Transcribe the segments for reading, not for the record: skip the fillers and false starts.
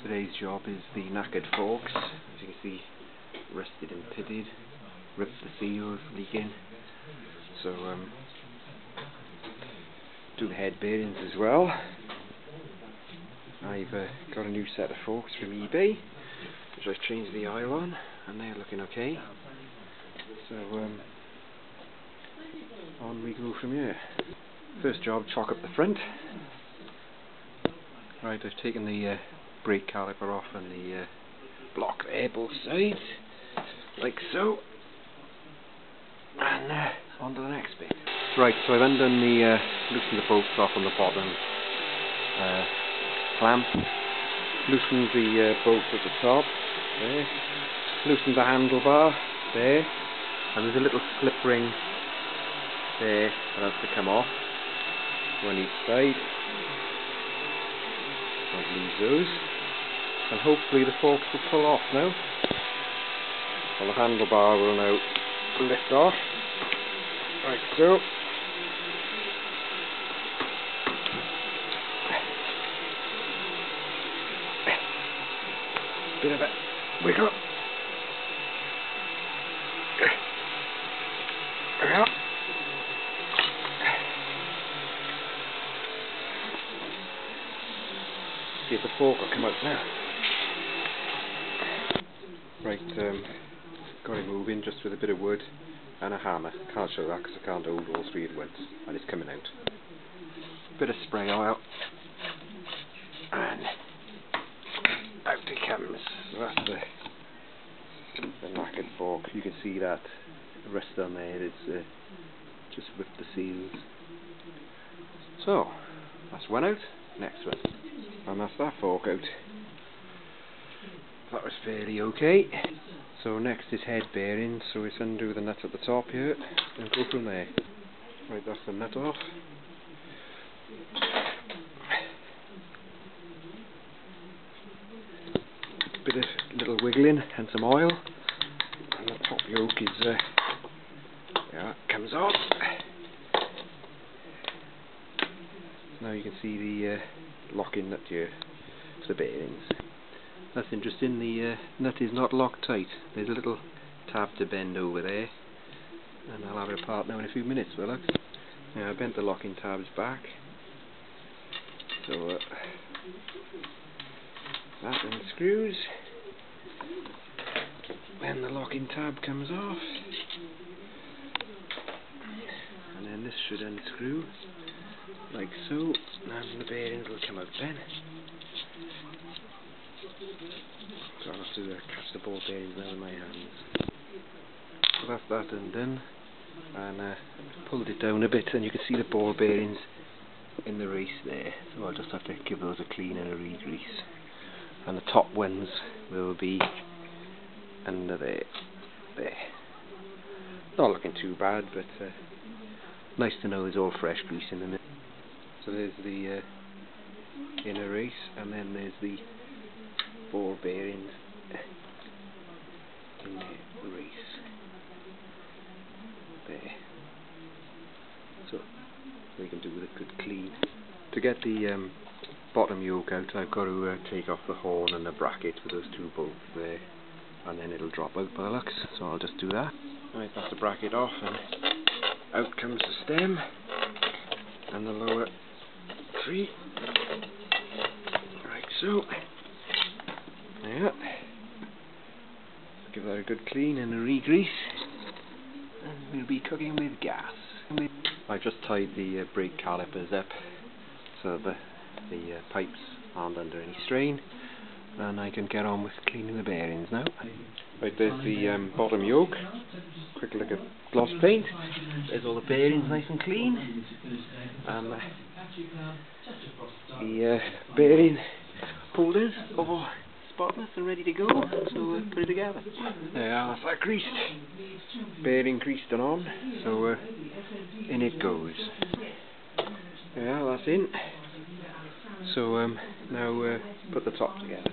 Today's job is the knackered forks. As you can see, rusted and pitted, ripped the seals, leaking. So do the head bearings as well. I've got a new set of forks from eBay, which I've changed the oil on, and they're looking okay. So on we go from here. First job, chalk up the front. Right, I've taken the brake caliper off and the block there, both sides, like so, and on to the next bit. Right, so I've undone the, loosened the bolts off on the bottom clamp, loosened the bolts at the top, there, loosened the handlebar, there, and there's a little slip ring there that has to come off, one each side. I'll leave those, and hopefully the forks will pull off now. And the handlebar will now lift off, like so. Bit of a wiggle. Yeah. See if the fork will come out now. Right, got it moving just with a bit of wood and a hammer. Can't show that because I can't hold all three at once, and it's coming out. Bit of spray oil, and out it comes. So that's the knackered fork. You can see that rust on there. It's just ripped the seals. So that's one out. Next one. And that's that fork out. That was fairly okay. So next is head bearings, so it's undo the nut at the top here and go from there. Right, that's the nut off. Bit of little wiggling and some oil, and the top yoke is yeah, it comes off. Now you can see the locking nut here to the bearings. That's interesting, the nut is not locked tight. There's a little tab to bend over there, and I'll have it apart now in a few minutes, will I? Now I bent the locking tabs back, so that unscrews, then the locking tab comes off, and then this should unscrew, like so, and the bearings will come out then. So I'll have to catch the ball bearings now in my hands. So that's that undone, and I've pulled it down a bit, and you can see the ball bearings in the race there. So I'll just have to give those a clean and a re-grease. And the top ones will be under there. Not looking too bad, but nice to know there's all fresh grease in them. So there's the inner race, and then there's the ball bearings in the race there. So we can do with a good clean. To get the bottom yoke out, I've got to take off the horn and the bracket with those two bolts there, and then it'll drop out by the looks, so I'll just do that. Right, that's the bracket off, and out comes the stem and the lower three, like so. Yeah. Give that a good clean and a re-grease, and we'll be cooking with gas. I've just tied the brake calipers up so that the pipes aren't under any strain, and I can get on with cleaning the bearings now. Right, there's the bottom yoke. Quick look at gloss paint. There's all the bearings nice and clean, and the bearing holders all spotless and ready to go, so put it together. Yeah, that's that greased. Bearing greased and on, so in it goes. Yeah, that's in. So now put the top together.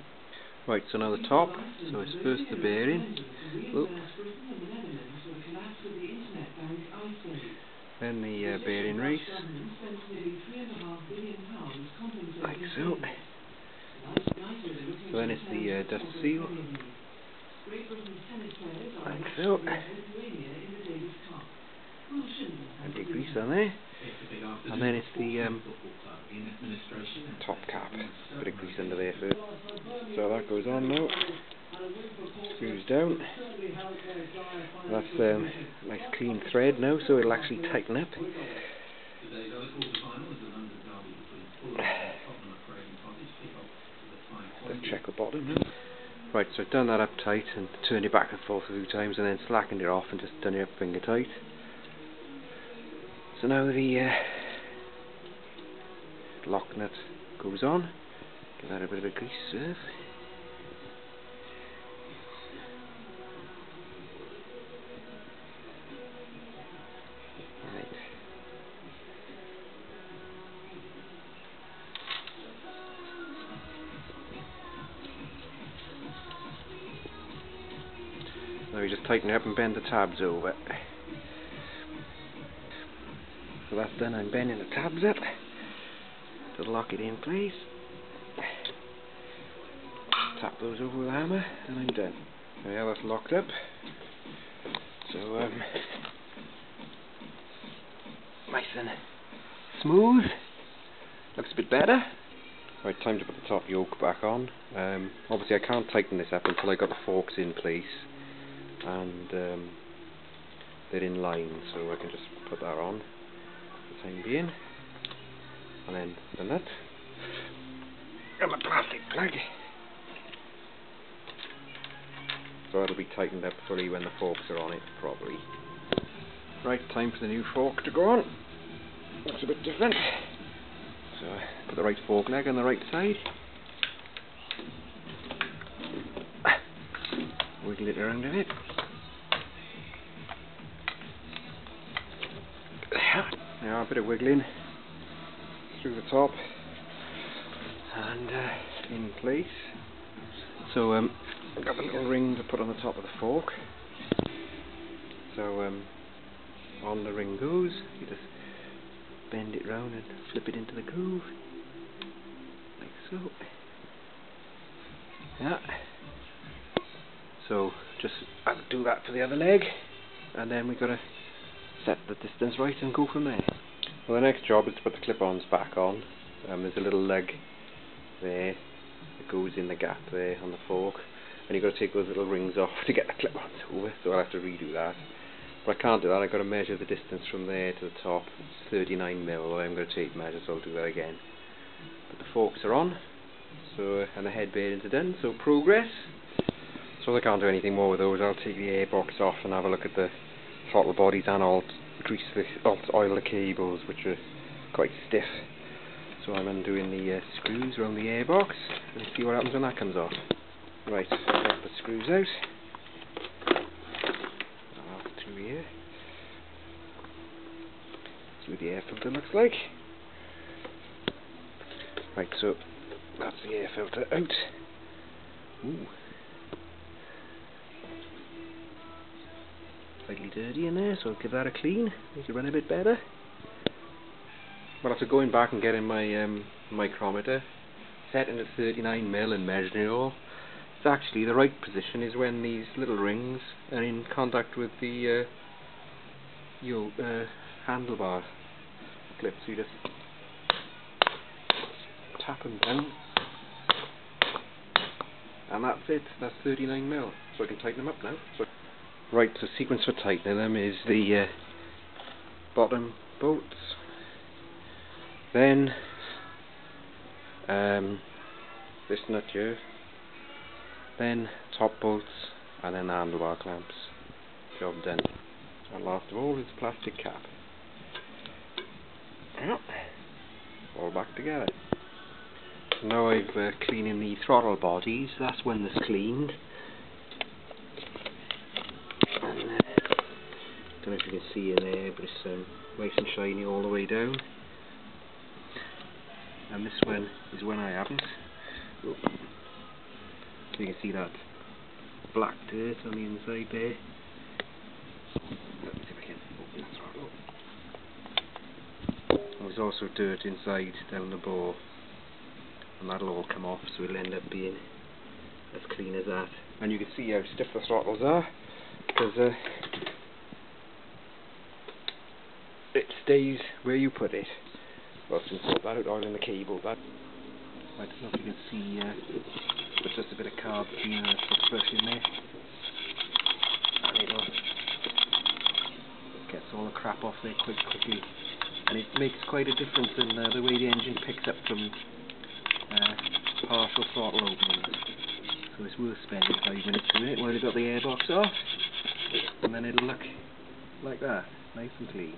Right, so now the top, so it's first the bearing, then the bearing race, like so. So then it's the dust seal, like so, and the grease on there, and then it's the top cap, bit of grease under there first. So that goes on now, screws down, that's nice clean thread now, so it'll actually tighten up. Let's check the bottom now. Right, so I've done that up tight and turned it back and forth a few times and then slackened it off and just done it up finger tight. So now the lock nut goes on. Give that a bit of a grease serve. Right. Now we just tighten it up and bend the tabs over. So that's done. I'm bending the tabs up to lock it in place. Tap those over with a hammer and I'm done. There, that's locked up. So nice and smooth. Looks a bit better. Right, time to put the top yoke back on. Obviously I can't tighten this up until I got the forks in place and they're in line, so I can just put that on for the time being. And then the nut and the plastic plug. So it'll be tightened up fully when the forks are on it properly. Right, time for the new fork to go on. Looks a bit different. So put the right fork leg on the right side. Wiggle it around a bit. Now a bit of wiggling through the top and in place. So I've got the little ring to put on the top of the fork. So on the ring goes. You just bend it round and flip it into the groove, like so. Yeah. So just I'll do that for the other leg, and then we've got to set the distance right and go from there. Well, the next job is to put the clip-ons back on. There's a little lug there that goes in the gap there on the fork, and you've got to take those little rings off to get the clip-ons over, so I'll have to redo that. But I can't do that. I've got to measure the distance from there to the top. It's 39mm. I'm going to tape measure, so I'll do that again. But the forks are on, so and the head bearings are done, so progress. So I can't do anything more with those. I'll take the airbox off and have a look at the throttle bodies, and I'll oil the cables, which are quite stiff. So I'm undoing the screws around the airbox and see what happens when that comes off. Right, get the screws out. Two here. See what the air filter looks like. Right, so that's the air filter out. Ooh. Slightly dirty in there, so I'll give that a clean, make it run a bit better. But after going back and getting my micrometer set into 39mm and measuring it all, it's actually the right position is when these little rings are in contact with the handlebar clip. So you just tap them down, and that's it. That's 39mm. So I can tighten them up now. So right, so sequence for tightening them is the bottom bolts, then this nut here, then top bolts, and then the handlebar clamps. Job done. And last of all is the plastic cap. Yep. All back together. Now I've cleaning the throttle bodies. That's when they're cleaned. And don't know if you can see in there, but it's nice and shiny all the way down. And this one is when I haven't. Oh. So you can see that black dirt on the inside there. Let's see if I can open the throttle. There's also dirt inside down the bore, and that'll all come off, so it'll end up being as clean as that. And you can see how stiff the throttles are, because it stays where you put it. Well, since I put that out oil in the cable, that I don't know if you can see, there's just a bit of carb cleaner and a brush in there, and it gets all the crap off there quite quickly, and it makes quite a difference in the way the engine picks up from partial throttle openings. So it's worth spending 5 minutes with it while you've got the airbox off, and then it'll look like that, nice and clean.